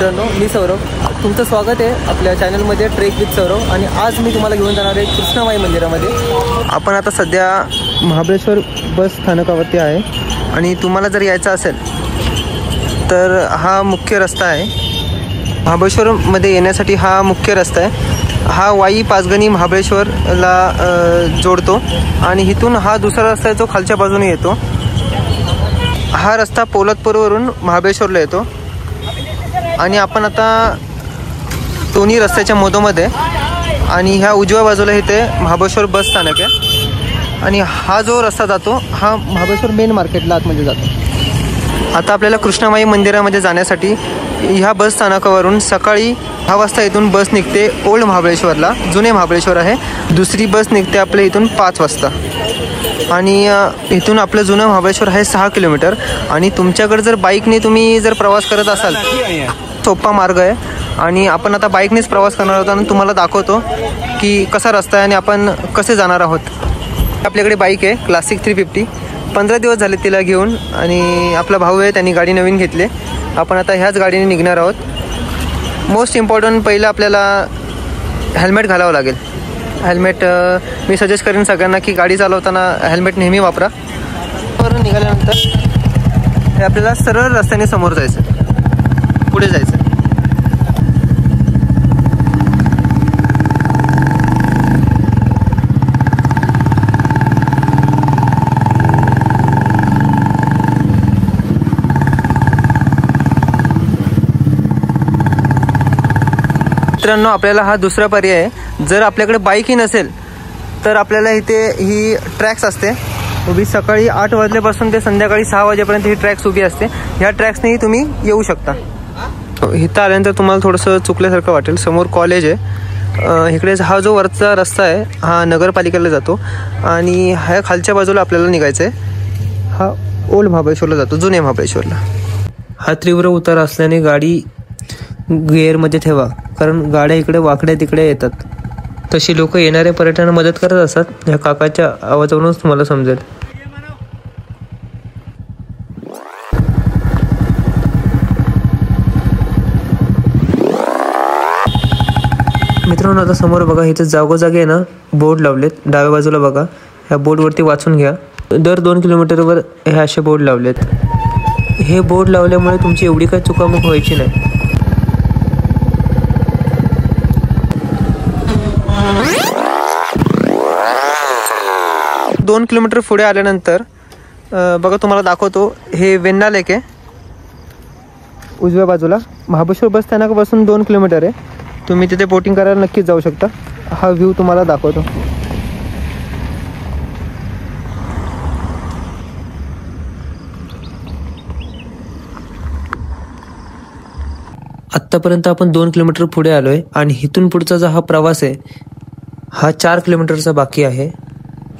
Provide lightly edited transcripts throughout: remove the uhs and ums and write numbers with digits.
मित्रांनो, मी सौरभ, तुमचं स्वागत आहे आपल्या चॅनलमध्ये ट्रेक विथ सौरभ. आणि आज मी तुम्हाला घेऊन जाणार आहे कृष्णामाई मंदिरामध्ये. आपण आता सध्या महाबळेश्वर बस स्थानकावरती आहे आणि तुम्हाला जर यायचं असेल तर हा मुख्य रस्ता आहे. महाबळेश्वरमध्ये येण्यासाठी हा मुख्य रस्ता आहे. हा वाई पाचगणी महाबळेश्वरला जोडतो आणि इथून हा दुसरा रस्ता आहे जो खालच्या बाजूने येतो. हा रस्ता पोलादपूरवरून महाबळेश्वरला येतो आणि आपण आता दोन्ही रस्त्याच्या मधोमध्ये आणि ह्या उजव्या बाजूला इथे महाबळेश्वर बस स्थानक आहे आणि हा जो रस्ता जातो हा महाबळेश्वर मेन मार्केटला आतमध्ये जातो. आता आपल्याला कृष्णामाई मंदिरामध्ये जाण्यासाठी ह्या बस स्थानकावरून सकाळी 6 वाजता इथून बस निघते ओल्ड महाबळेश्वरला, जुने महाबळेश्वर आहे. दुसरी बस निघते आपल्या इथून 5 वाजता आणि इथून आपलं जुनं महाबळेश्वर आहे 6 किलोमीटर. आणि तुमच्याकडे जर बाईकने तुम्ही जर प्रवास करत असाल सोपा मार्ग आहे आणि आपण आता बाईकनेच प्रवास करणार आहोत आणि तुम्हाला दाखवतो की कसा रस्ता आहे आणि आपण कसे जाणार आहोत. आपल्याकडे बाईक आहे क्लासिक 350. 15 दिवस झाले तिला घेऊन आणि आपला भाऊ आहे त्यांनी गाडी नवीन घेतली. आपण आता ह्याच गाडीने निघणार आहोत. मोस्ट इम्पॉर्टंट पहिलं आपल्याला हेल्मेट घालावं लागेल. हेल्मेट मी सजेस्ट करेन सगळ्यांना की गाडी चालवताना हेल्मेट नेहमी वापरा. वरून निघाल्यानंतर हे आपल्याला सरळ रस्त्याने समोर जायचं, पुढे जायचं. मित्रांनो, आपल्याला हा दुसरा पर्याय आहे. जर आपल्याकडे बाईकही नसेल तर आपल्याला इथे ही ट्रॅक्स असते उभी. सकाळी 8 वाजल्यापासून ते संध्याकाळी 6 वाजेपर्यंत ही ट्रॅक्स उभी असते. ह्या ट्रॅक्सनेही तुम्ही येऊ शकता. इथं आल्यानंतर तुम्हाला थोडंसं चुकल्यासारखं वाटेल. समोर कॉलेज आहे. इकडे हा जो वरचा रस्ता आहे हा नगरपालिकेला जातो आणि ह्या खालच्या बाजूला आपल्याला निघायचं आहे. हा ओल्ड महाबळेश्वरला जातो, जुने महाबळेश्वरला. हा तीव्र उतार असल्याने गाडी गिअरमध्ये ठेवा, कारण गाड्या इकडे वाकड्या तिकडे येतात. तशी लोक येणाऱ्या पर्यटनाला मदत करत असतात. ह्या काकाच्या आवाजावरूनच तुम्हाला समजेल. मित्रांनो, आता समोर बघा, इथे जागोजागी आहे ना बोर्ड लावलेत. डाव्या बाजूला बघा, ह्या बोर्डवरती वाचून घ्या. दर 2 किलोमीटरवर हे असे बोर्ड लावलेत. हे बोर्ड लावल्यामुळे तुमची एवढी काही चुकामुक व्हायची नाही. 2 किलोमीटर पुढे आल्यानंतर बघा तुम्हाला दाखवतो, हे वेण्णा लेक आहे उजव्या बाजूला. महाबळेश्वर बस स्थानकापासून 2 किलोमीटर आहे. तुम्ही तिथे बोटिंग करायला नक्कीच जाऊ शकता. हा व्ह्यू तुम्हाला दाखवतो. आत्तापर्यंत आपण 2 किलोमीटर पुढे आलोय आणि इथून पुढचा जो हा प्रवास आहे हा 4 किलोमीटरचा बाकी आहे.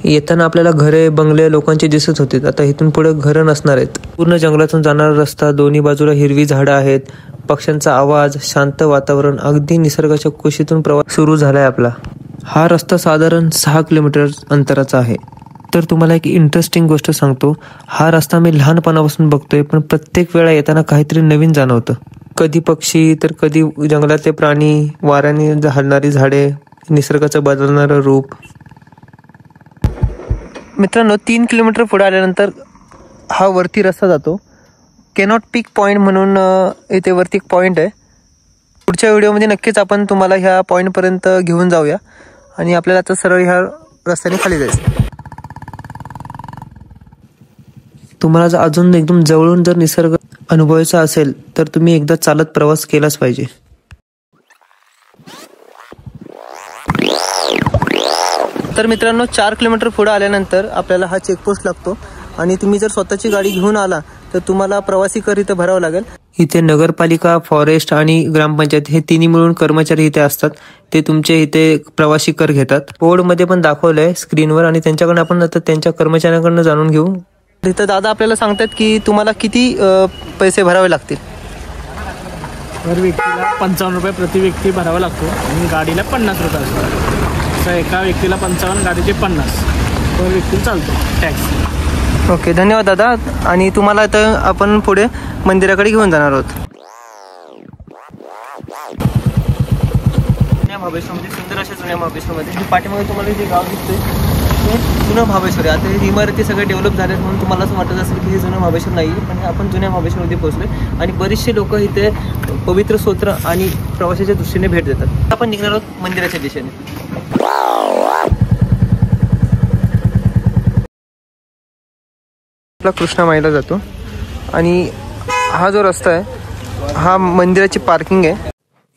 येताना आपल्याला घरे बंगले लोकांचे दिसत होते. आता इथून पुढे घरं नसणार आहेत. पूर्ण जंगलातून जाणारा रस्ता, दोन्ही बाजूला हिरवी झाडं आहेत, पक्ष्यांचा आवाज, शांत वातावरण, अगदी निसर्गाच्या कुशीतून प्रवास सुरू झालाय आपला. हा रस्ता साधारण 6 किलोमीटर अंतराचा आहे. तर तुम्हाला एक इंटरेस्टिंग गोष्ट सांगतो. हा रस्ता मी लहानपणापासून बघतोय, पण प्रत्येक वेळा येताना काहीतरी नवीन जाणवतं. कधी पक्षी तर कधी जंगलातले प्राणी, वाऱ्याने हलणारी झाडे, निसर्गाचं बदलणारं रूप. मित्रांनो, 3 किलोमीटर पुढे आल्यानंतर हा वरती रस्ता जातो. कॅनॉट पीक पॉईंट म्हणून इथे वरती एक पॉईंट आहे. पुढच्या व्हिडिओमध्ये नक्कीच आपण तुम्हाला ह्या पॉईंटपर्यंत घेऊन जाऊया आणि आपल्याला आता सरळ ह्या रस्त्याने खाली जायचं. तुम्हाला जर अजून एकदम जवळून जर निसर्ग अनुभवायचा असेल तर तुम्ही एकदा चालत प्रवास केलाच पाहिजे. तर मित्रांनो, 4 किलोमीटर पुढे आल्यानंतर आपल्याला हा चेकपोस्ट लागतो आणि तुम्ही जर स्वतःची गाडी घेऊन आला तर तुम्हाला प्रवासी कर इथे भरावं लागेल. इथे नगरपालिका, फॉरेस्ट आणि ग्रामपंचायत हे तिन्ही मिळून कर्मचारी इथे असतात. ते तुमचे इथे प्रवासी कर घेतात. बोर्डमध्ये पण दाखवलंय स्क्रीनवर आणि त्यांच्याकडून आपण आता त्यांच्या कर्मचाऱ्यांकडून जाणून घेऊ. इथं दादा आपल्याला सांगतात की तुम्हाला किती पैसे भरावे लागतील. दर व्यक्तीला 55 रुपये प्रति व्यक्ती भरावा लागतो आणि गाडीला 50 रुपये असतो. एका व्यक्तीला 55, गाडीचे 50 पर व्यक्ती चालतो टॅक्स. ओके, धन्यवाद दादा. आणि तुम्हाला आता आपण पुढे मंदिराकडे घेऊन जाणार आहोत. जुन्या महाबळेश्वरमध्ये, सुंदर अशा जुन्या महाबळेश्वरमध्ये पाठीमागे तुम्हाला जे गाव दिसतंय हे जुनं महाबळेश्वर आहे. आता हे इमारती सगळे डेव्हलप झालेत म्हणून तुम्हाला असं वाटत असेल की हे जुनं महाबळेश्वर नाही, पण हे आपण जुन्या महाबळेश्वरमध्ये पोहोचलोय आणि बरेचसे लोक इथे पवित्र स्तोत्र आणि प्रवासाच्या दृष्टीने भेट देतात. आपण निघणार आहोत मंदिराच्या दिशेने. आपला कृष्णामाईला जातो आणि हा जो रस्ता आहे हा मंदिराची पार्किंग आहे.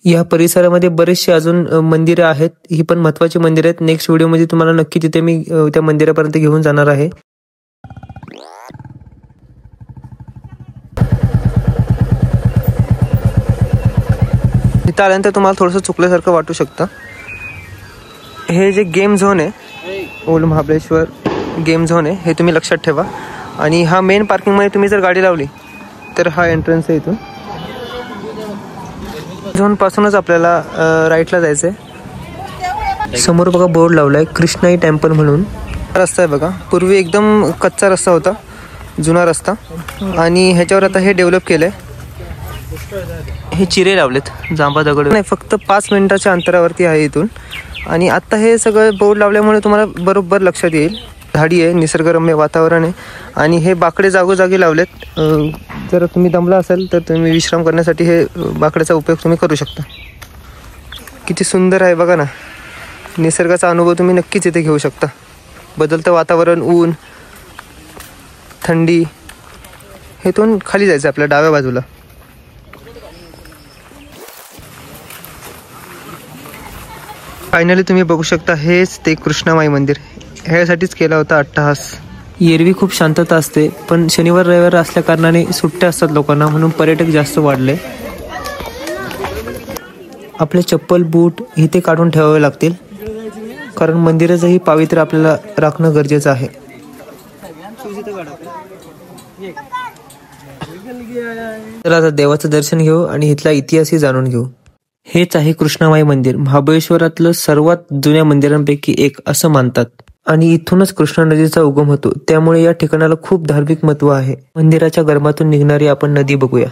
या परिसरामध्ये बरेचसे अजून मंदिरं आहेत, ही पण महत्त्वाची मंदिरं आहेत. नेक्स्ट व्हिडिओमध्ये तुम्हाला नक्की तिथे मी त्या मंदिरापर्यंत घेऊन जाणार आहे. इथं आल्यानंतर तुम्हाला थोडंसं चुकल्यासारखं वाटू शकतं. हे जे गेम झोन आहे, ओल्ड महाबळेश्वर गेम झोन आहे, हे तुम्ही लक्षात ठेवा. आणि हा मेन पार्किंगमध्ये तुम्ही जर गाडी लावली तर हा एंट्रन्स आहे. इथून झोन पासूनच आपल्याला राईटला जायचं आहे. समोर बघा बोर्ड लावलाय कृष्णाई टेम्पल म्हणून. रस्ता आहे बघा, पूर्वी एकदम कच्चा रस्ता होता, जुना रस्ता, आणि ह्याच्यावर आता हे डेव्हलप केलंय. हे चिरे लावलेत, जांभा दगड नाही, फक्त 5 मिनिटाच्या अंतरावरती आहे इथून. आणि आता हे सगळं बोर्ड लावल्यामुळे तुम्हाला बरोबर लक्षात येईल. झाडी आहे, निसर्गरम्य वातावरण आहे आणि हे बाकडे जागोजागी लावलेत. जर तुम्ही दमला असाल तर तुम्ही विश्राम करण्यासाठी हे बाकड्याचा उपयोग तुम्ही करू शकता. किती सुंदर आहे बघा ना, निसर्गाचा अनुभव तुम्ही नक्कीच इथे घेऊ शकता. बदलतं वातावरण, ऊन, थंडी. हेतून खाली जायचं आपल्या डाव्या बाजूला. फायनली तुम्ही बघू शकता, हेच ते कृष्णामाई मंदिर. ह्यासाठीच केला होता अट्टहास. एरवी खूप शांतता असते, पण शनिवार रविवार असल्या कारणाने सुट्ट्या असतात लोकांना, म्हणून पर्यटक जास्त वाढले. आपले चप्पल बूट इथे काढून ठेवावे लागतील, कारण मंदिराचंही पावित्र्य आपल्याला राखणं गरजेचं आहे. तर आता देवाचं दर्शन घेऊ आणि इथला इतिहासही जाणून घेऊ. हेच आहे कृष्णामाई मंदिर, महाबळेश्वरातलं सर्वात जुन्या मंदिरांपैकी एक असं मानतात. आणि इथूनच कृष्णा नदीचा उगम होतो, त्यामुळे या ठिकाणाला खूप धार्मिक महत्व आहे. मंदिराच्या गर्भातून निघणारी आपण नदी बघूया.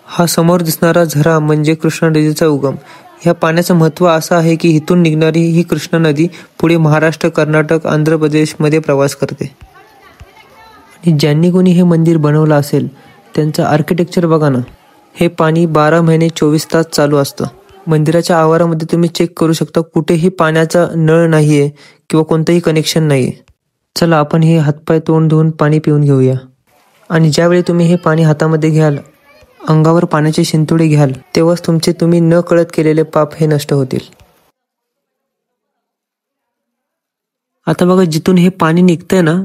हा समोर दिसणारा झरा म्हणजे कृष्णा नदीचा उगम. ह्या पाण्याचं महत्व असं आहे की इथून निघणारी ही कृष्णा नदी पुढे महाराष्ट्र, कर्नाटक, आंध्र प्रदेशमध्ये प्रवास करते. आणि ज्यांनी कोणी हे मंदिर बनवलं असेल त्यांचं आर्किटेक्चर बघा ना. हे पाणी 12 महिने 24 तास चालू असतं. मंदिराच्या आवारामध्ये तुम्ही चेक करू शकता, कुठेही पाण्याचा नळ नाहीये किंवा कोणतंही कनेक्शन नाहीये. चला आपण हे हातपाय तोंड धुवून पाणी पिऊन घेऊया. आणि ज्यावेळी तुम्ही हे पाणी हातामध्ये घ्याल, अंगावर पाण्याचे शिंतोडे घ्याल, तेव्हाच तुमचे तुम्ही न कळत केलेले पाप हे नष्ट होतील. आता बघा, जिथून हे पाणी निघतंय ना,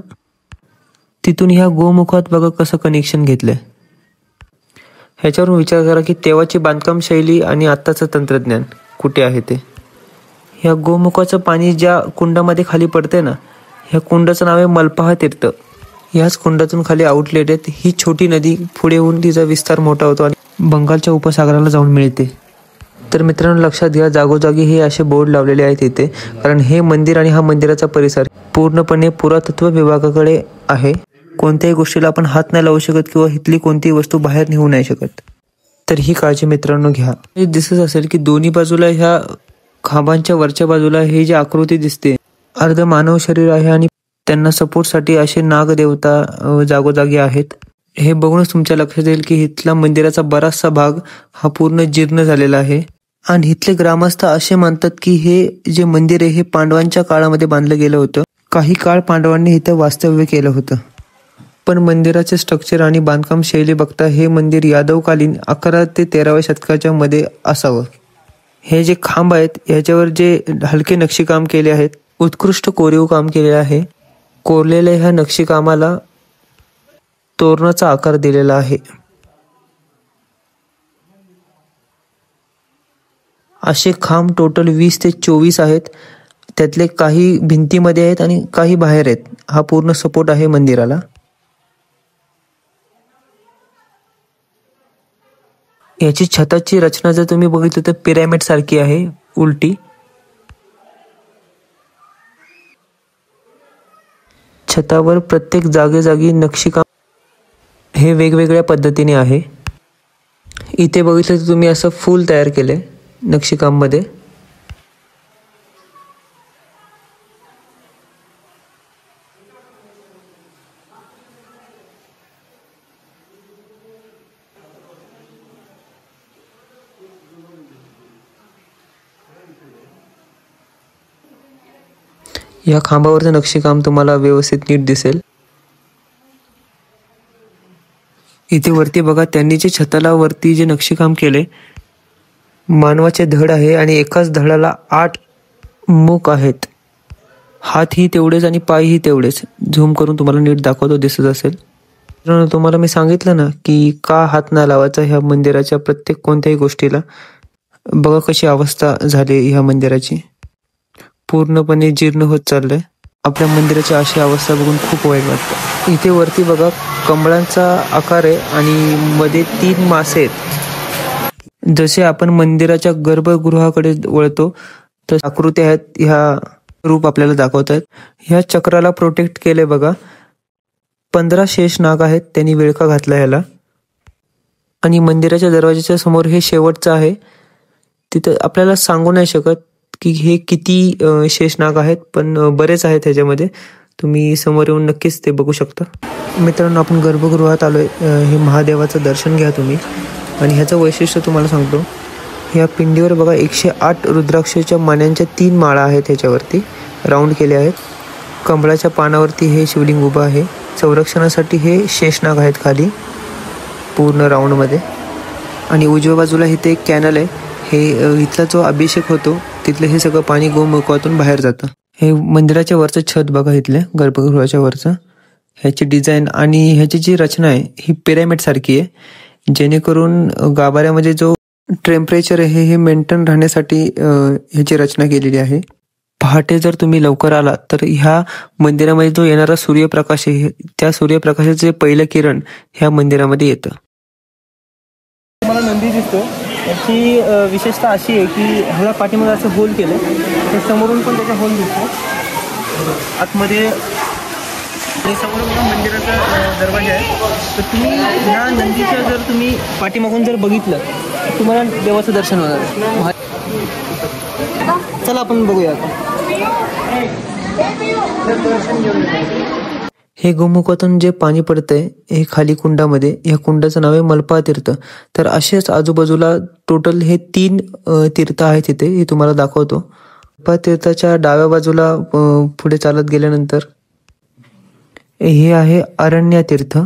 तिथून ह्या गोमुखात बघा कसं कनेक्शन घेतलंय. ह्याच्यावरून विचार करा की तेव्हाची बांधकाम शैली आणि आत्ताचं तंत्रज्ञान कुठे आहे ते. ह्या गोमुखाचं पाणी ज्या कुंडामध्ये खाली पडते ना, ह्या कुंडाचं नाव आहे मलपहा तीर्थ. ह्याच कुंडातून खाली आउटलेट आहेत. ही छोटी नदी पुढे होऊन तिचा विस्तार मोठा होतो आणि बंगालच्या उपसागराला जाऊन मिळते. तर मित्रांनो लक्षात घ्या, जागोजागी हे असे बोर्ड लावलेले आहेत इथे, कारण हे मंदिर आणि हा मंदिराचा परिसर पूर्णपणे पुरातत्व विभागाकडे आहे. कोणत्याही गोष्टीला आपण हात नाही लावू शकत किंवा इथली कोणतीही वस्तू बाहेर नेऊ नाही शकत. तर ही काळजी मित्रांनो घ्या. हे दिसत असेल की दोन्ही बाजूला ह्या खांबांच्या वरच्या बाजूला हे जी आकृती दिसते, अर्ध मानव शरीर आहे आणि त्यांना सपोर्टसाठी असे नागदेवता जागोजागी आहेत. हे बघूनच तुमच्या लक्षात येईल की इथला मंदिराचा बराचसा भाग हा पूर्ण जीर्ण झालेला आहे. आणि इथले ग्रामस्थ असे मानतात की हे जे मंदिर आहे हे पांडवांच्या काळामध्ये बांधलं गेलं होतं. काही काळ पांडवांनी इथं वास्तव्य केलं होतं. पण मंदिराचे स्ट्रक्चर आणि बांधकाम शैली बघता हे मंदिर यादवकालीन 11 ते 13व्या शतकाच्या मध्ये असावं. हे जे खांब आहेत ह्याच्यावर जे हलके नक्षीकाम केले आहेत, उत्कृष्ट कोरीव काम केले आहे. कोरलेल्या ह्या नक्षीकामाला तोरणाचा आकार दिलेला आहे. असे खांब टोटल 20 ते 24 आहेत. त्यातले काही भिंतीमध्ये आहेत आणि काही बाहेर आहेत. हा पूर्ण सपोर्ट आहे मंदिराला. याची छताची रचना जर तुम्ही बघितलं तर पिरॅमिड सारखी आहे, उलटी. छतावर प्रत्येक जागेजागी नक्षीकाम हे वेगवेगळ्या पद्धतीने आहे. इथे बघितलं तर तुम्ही असं फूल तयार केले नक्षीकाममध्ये. या खांबावरचं नक्षीकाम तुम्हाला व्यवस्थित नीट दिसेल. इथे वरती बघा, त्यांनी जे छताला वरती जे नक्षीकाम केले, मानवाचे धड आहे आणि एकाच धडाला 8 मुख आहेत. हातही तेवढेच आणि पायही तेवढेच. झूम करून तुम्हाला नीट दाखवतो, दिसत असेल. तुम्हाला मी सांगितलं ना की का हात नाही लावायचा ह्या मंदिराच्या प्रत्येक कोणत्याही गोष्टीला. बघा कशी अवस्था झाली ह्या मंदिराची, पूर्णपणे जीर्ण होत चाललंय. आपल्या मंदिराची अशी अवस्था बघून खूप वाईट वाटतं. इथे वरती बघा, कमळांचा आकार आहे आणि मध्ये 3 मासे आहेत. जसे आपण मंदिराच्या गर्भगृहाकडे वळतो तर आकृती आहेत, ह्या रूप आपल्याला दाखवत आहेत. ह्या चक्राला प्रोटेक्ट केले बघा. 15 शेष नाग आहेत, त्यांनी विळखा घातला ह्याला. आणि मंदिराच्या दरवाजाच्या समोर हे शेवटचं आहे. तिथं आपल्याला सांगू नाही शकत की हे किती शेषनाग आहेत, पण बरेच आहेत ह्याच्यामध्ये. तुम्ही समोर येऊन नक्कीच ते बघू शकता. मित्रांनो, आपण गर्भगृहात आलोय. हे महादेवाचं दर्शन घ्या तुम्ही. आणि ह्याचं वैशिष्ट्य तुम्हाला सांगतो. ह्या पिंडीवर बघा 108 रुद्राक्षाच्या मान्यांच्या 3 माळा आहेत, ह्याच्यावरती राऊंड केले आहेत. कमळाच्या पानावरती हे शिवलिंग उभं आहे. संरक्षणासाठी हे शेषनाग आहेत खाली पूर्ण राऊंडमध्ये. आणि उजव्या बाजूला इथे एक कॅनल आहे. हे इथला जो अभिषेक होतो तिथलं हे सगळं पाणी गोमुखातून बाहेर जातं. हे मंदिराच्या वरचं छत बघा, इथले गर्भगृहाच्या वरचं. ह्याची डिझाईन आणि ह्याची जी रचना आहे ही पिरॅमिड सारखी आहे, जेणेकरून गाभाऱ्यामध्ये जो टेम्परेचर आहे हे मेंटेन राहण्यासाठी ह्याची रचना केलेली आहे. पहाटे जर तुम्ही लवकर आला तर ह्या मंदिरामध्ये जो येणारा सूर्यप्रकाश आहे, त्या सूर्यप्रकाशाचे पहिलं किरण ह्या मंदिरामध्ये येतं. तुम्हाला नंदी दिसतो. याची विशेषता अशी आहे की ह्याला पाठीमध्ये असं होल केलं, तर समोरून पण त्याचा होल दिसतो आतमध्ये. आणि समोरून मंदिराचा दरवाजा आहे. तर तुम्ही ह्या नंदीच्या जर तुम्ही पाठीमागून जर बघितलं तर तुम्हाला देवाचं दर्शन होणार आहे. चला आपण बघूया. हे गोमुखातून जे पाणी पडतंय हे खाली कुंडामध्ये, या कुंडाचं नाव आहे मलपा तीर्थ. तर असेच आजूबाजूला टोटल हे 3 तीर्थ आहेत इथे, हे तुम्हाला दाखवतो. मलपा तीर्थाच्या डाव्या बाजूला पुढे चालत गेल्यानंतर हे आहे अरण्य तीर्थ.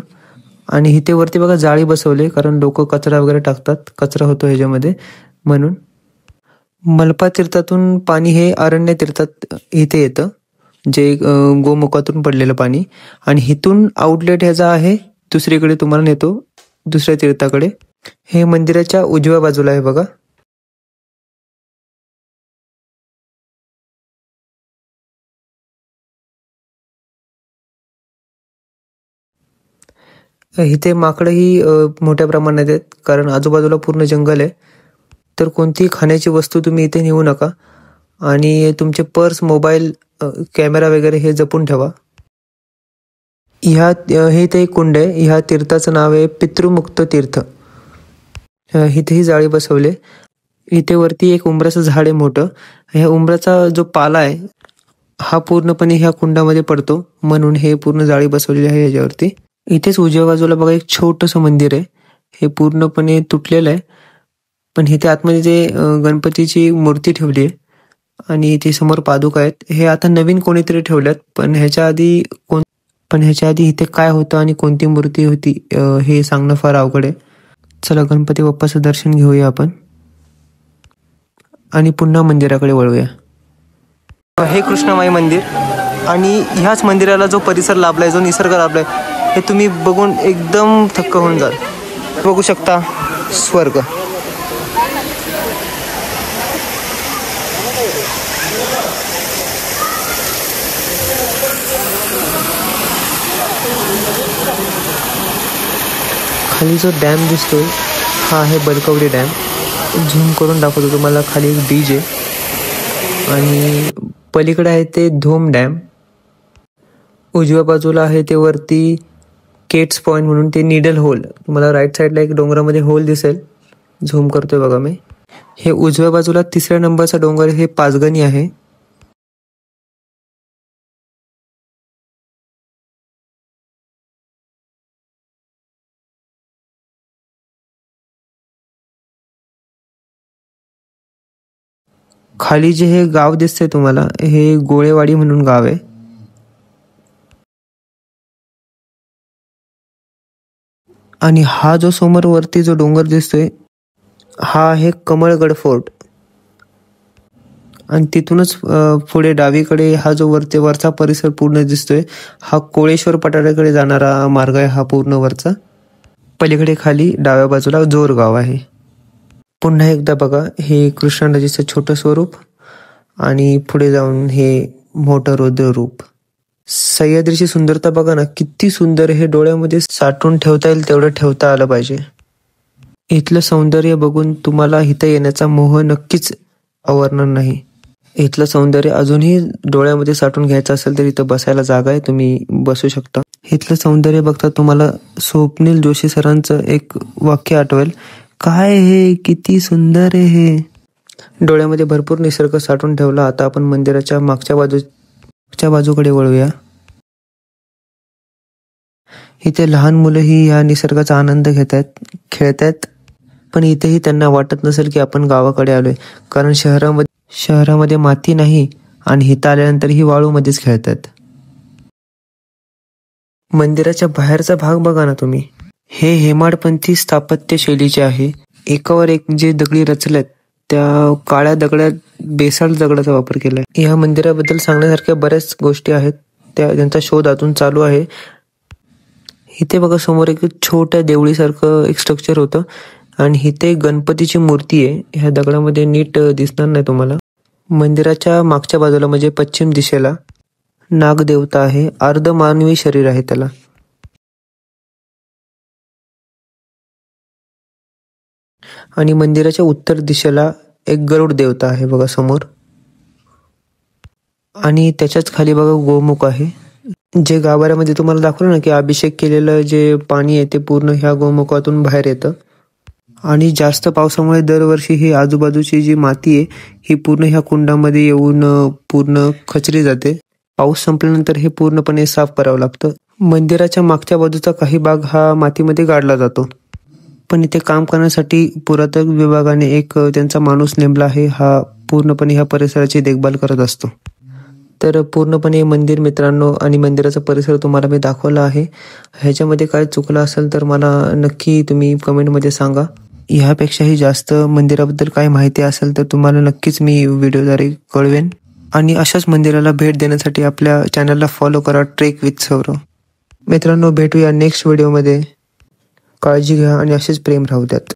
आणि इथे वरती बघा जाळी बसवले, कारण लोक कचरा वगैरे टाकतात, कचरा होतो ह्याच्यामध्ये म्हणून. मलपा तीर्थातून पाणी हे अरण्य तीर्थात इथे येतं, जे गोमुखातून पडलेलं पाणी. आणि इथून आउटलेट ह्याचा आहे दुसरीकडे, तुम्हाला नेतो दुसऱ्या तीर्थाकडे. हे मंदिराच्या उजव्या बाजूला आहे बघा. इथे माकडंही मोठ्या प्रमाणात आहेत, कारण आजूबाजूला पूर्ण जंगल आहे. तर कोणतीही खाण्याची वस्तू तुम्ही इथे नेऊ नका. आणि तुमचे पर्स, मोबाईल, कॅमेरा वगैरे हे जपून ठेवा. हे इथे एक कुंड आहे. ह्या तीर्थाचं नाव आहे पितृमुक्त तीर्थ. इथेही जाळी बसवले. इथे वरती एक उंबराचं झाड आहे मोठं. ह्या उंबराचा जो पाला आहे हा पूर्णपणे ह्या कुंडामध्ये पडतो, म्हणून हे पूर्ण जाळी बसवलेली आहे ह्याच्यावरती. इथेच उजव्या बाजूला बघा एक छोटंसं मंदिर आहे. हे पूर्णपणे तुटलेलं आहे, पण इथे आतमध्ये जे गणपतीची मूर्ती ठेवली आहे आणि इथे समोर पादुका आहेत. हे आता नवीन कोणीतरी ठेवल्यात, पण ह्याच्या आधी इथे काय होतं आणि कोणती मूर्ती होती हे सांगणं फार अवघड आहे. चला गणपती बाप्पाचं दर्शन घेऊया आपण आणि पुन्हा मंदिराकडे वळूया. हे कृष्णामाई मंदिर. आणि ह्याच मंदिराला जो परिसर लाभलाय, जो निसर्ग लाभलाय, हे तुम्ही बघून एकदम थक्क होऊन जाल. बघू शकता स्वर्ग. खाली जो डॅम दिसतोय हा आहे बलकवडी डॅम. झूम करून दाखवतो तुम्हाला. खाली एक ब्रिज आहे आणि पलीकडे आहे ते धोम डॅम. उजव्या बाजूला आहे ते वरती केट्स पॉइंट म्हणून ते निडल होल. तुम्हाला राईट साईडला एक डोंगरामध्ये होल दिसेल, झूम करतोय बघा मी. हे उजव्या बाजूला 3ऱ्या नंबरचा डोंगर हे पाचगणी आहे. खाली जे हे गाव दिसतंय तुम्हाला, हे गोळेवाडी म्हणून गाव आहे. आणि हा जो समोर वरती जो डोंगर दिसतोय, हा आहे कमळगड फोर्ट. आणि तिथूनच पुढे डावीकडे हा जो वरचा परिसर पूर्ण दिसतोय, हा कोळेश्वर पठाराकडे जाणारा मार्ग आहे हा पूर्ण वरचा. पलीकडे खाली डाव्या बाजूला जोर गाव आहे. पुन्हा एकदा बघा, हे कृष्णा नदीचं छोटं स्वरूप आणि पुढे जाऊन हे मोठं रौद्र रूप. सह्याद्रीची सुंदरता बघा ना, किती सुंदर. हे डोळ्यामध्ये साठवून ठेवता येईल तेवढं ठेवता आलं पाहिजे. इथलं सौंदर्य बघून तुम्हाला इथं येण्याचा मोह नक्कीच आवरणार नाही. इथलं सौंदर्य अजूनही डोळ्यामध्ये साठवून घ्यायचं असेल तर इथं बसायला जागा आहे, तुम्ही बसू शकता. इथलं सौंदर्य बघता तुम्हाला स्वप्नील जोशी सरांचं एक वाक्य आठवेल, काय हे किती सुंदर आहे हे. डोळ्यामध्ये भरपूर निसर्ग साठवून ठेवला. आता आपण मंदिराच्या मागच्या बाजूकडे वळूया. इथे लहान मुलंही या निसर्गाचा आनंद घेत आहेत, खेळत आहेत. पण इथेही त्यांना वाटत नसेल की आपण गावाकडे आलोय, कारण शहरामध्ये माती नाही आणि इथं आल्यानंतर ही वाळूमध्येच खेळतात. मंदिराच्या बाहेरचा भाग बघा ना तुम्ही, हे हेमाडपंथी स्थापत्य शैलीचे आहे. एकावर एक जे दगडी रचल्यात, त्या काळ्या दगडात बेसाल्ट दगडाचा वापर केलाय. या मंदिराबद्दल सांगण्यासारख्या बऱ्याच गोष्टी आहेत, त्यांचा शोध अजून चालू आहे. इथे बघा समोर एक छोट्या देवळीसारखं एक स्ट्रक्चर होतं आणि इथे गणपतीची मूर्ती आहे. ह्या दगडामध्ये नीट दिसणार नाही तुम्हाला. मंदिराच्या मागच्या बाजूला म्हणजे पश्चिम दिशेला नागदेवता आहे, अर्ध मानवी शरीर आहे त्याला. आणि मंदिराच्या उत्तर दिशेला एक गरुड देवता आहे बघा समोर. आणि त्याच्याच खाली बघा गोमुख आहे. जे गाभाऱ्यामध्ये तुम्हाला दाखवलं ना की अभिषेक केलेलं जे पाणी आहे ते पूर्ण ह्या गोमुखातून बाहेर येतं. आणि जास्त पावसामुळे दरवर्षी ही आजूबाजूची जी माती आहे ही पूर्ण ह्या कुंडामध्ये येऊन पूर्ण खचली जाते. पाऊस संपल्यानंतर हे पूर्णपणे साफ करावं लागतं. मंदिराच्या मागच्या बाजूचा काही भाग हा मातीमध्ये गाडला जातो. पण इथे काम करण्यासाठी पुरातत्व विभागाने एक त्यांचा माणूस नेमला आहे, हा पूर्णपणे ह्या परिसराची देखभाल करत असतो. तर पूर्णपणे मंदिर मित्रांनो आणि मंदिराचा परिसर तुम्हाला मी दाखवला आहे. ह्याच्यामध्ये काय चुकलं असेल तर मला नक्की तुम्ही कमेंटमध्ये सांगा. ह्यापेक्षाही जास्त मंदिराबद्दल काय माहिती असेल तर तुम्हाला नक्कीच मी व्हिडिओद्वारे कळवेन. आणि अशाच मंदिराला भेट देण्यासाठी आपल्या चॅनलला फॉलो करा, ट्रेक विथ सौरव. मित्रांनो, भेटूया नेक्स्ट व्हिडिओमध्ये. काळजी घ्या आणि असेच प्रेम राहू द्यात.